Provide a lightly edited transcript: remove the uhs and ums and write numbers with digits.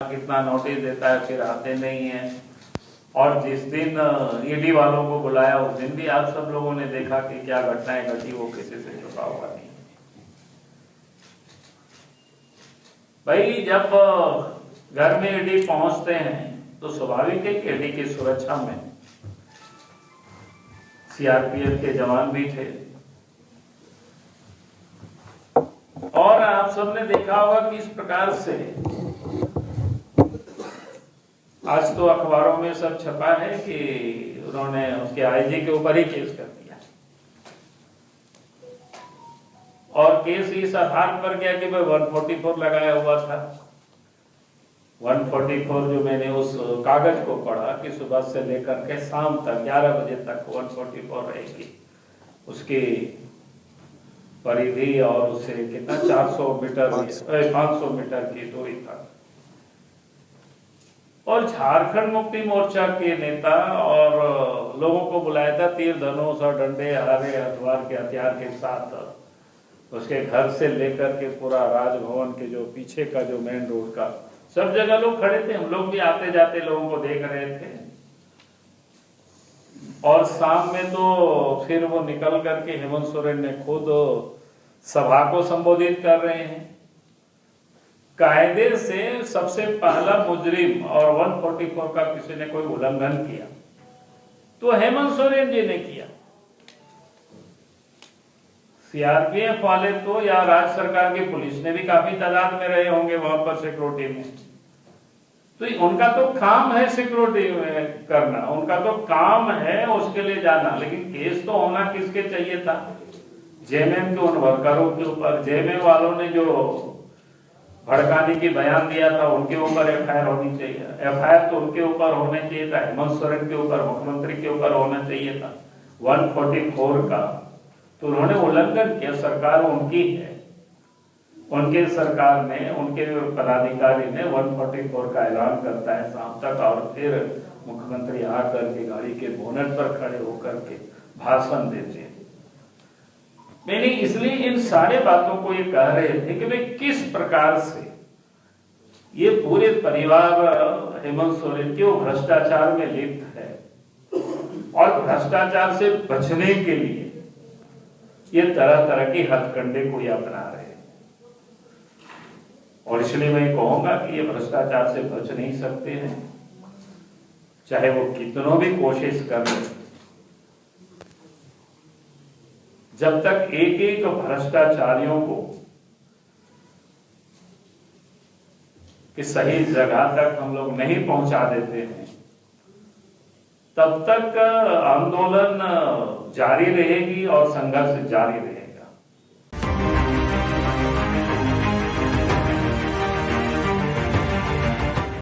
कितना नोटिस देता है, फिर आते नहीं है। और जिस दिन ईडी वालों को बुलाया उस दिन भी आप सब लोगों ने देखा कि क्या घटनाएं घटी, वो किसी से छुपा हुआ नहीं। भाई जब घर में ईडी पहुंचते हैं तो स्वाभाविक है कि ईडी की सुरक्षा में सीआरपीएफ के जवान भी थे। और आप सबने देखा होगा कि इस प्रकार से आज तो अखबारों में सब छपा है कि उन्होंने उसके आईजी के ऊपर ही केस कर दिया, और केस इस आधार पर गया कि भाई 144 लगाया हुआ था। 144 जो मैंने उस कागज को पढ़ा कि सुबह से लेकर के शाम तक 11 बजे तक 144 रहेगी, उसकी परिधि और उससे कितना 400 मीटर 500 मीटर की दूरी तक। और झारखंड मुक्ति मोर्चा के नेता और लोगों को बुलाया था तीर धनुष और डंडे हरारे हथियार के हथियार के साथ, उसके घर से लेकर के पूरा राजभवन के जो पीछे का जो मेन रोड का सब जगह लोग खड़े थे। हम लोग भी आते जाते लोगों को देख रहे थे। और शाम में तो फिर वो निकल करके हेमंत सोरेन ने खुद सभा को संबोधित कर रहे हैं। कायदे से सबसे पहला मुजरिम और 144 का किसी ने कोई उल्लंघन किया तो हेमंत सोरेन जी ने किया। सीआरपीएफ वाले तो या राज्य सरकार की पुलिस ने भी काफी तादाद में रहे होंगे वहां पर सिक्योरिटी में, तो उनका तो काम है सिक्योरिटी करना, उनका तो काम है उसके लिए जाना। लेकिन केस तो होना किसके चाहिए था? जेएमएम के उन वर्करों के ऊपर। जेएमएम वालों ने जो भड़काने की बयान दिया था उनके ऊपर एफआईआर होनी चाहिए। एफआईआर तो उनके ऊपर होना चाहिए था, हेमंत सोरेन के ऊपर, मुख्यमंत्री के ऊपर होना चाहिए था 144 का। तो उन्होंने उल्लंघन किया। सरकार उनकी है, उनके सरकार में उनके पदाधिकारी ने 144 का ऐलान करता है शाम तक, और फिर मुख्यमंत्री आकर के गाड़ी के बोनट पर खड़े होकर के भाषण देते हैं। मैंने इसलिए इन सारे बातों को ये कह रहे थे कि भाई किस प्रकार से ये पूरे परिवार हेमंत सोरेन के वो भ्रष्टाचार में लिप्त है, और भ्रष्टाचार से बचने के लिए ये तरह तरह की हथकंडे को ये अपना रहे हैं। और इसलिए मैं कहूंगा कि ये भ्रष्टाचार से बच नहीं सकते हैं, चाहे वो कितनों भी कोशिश कर लें। जब तक एक एक भ्रष्टाचारियों को कि सही जगह तक हम लोग नहीं पहुंचा देते हैं, तब तक आंदोलन जारी रहेगी और संघर्ष जारी रहेगा।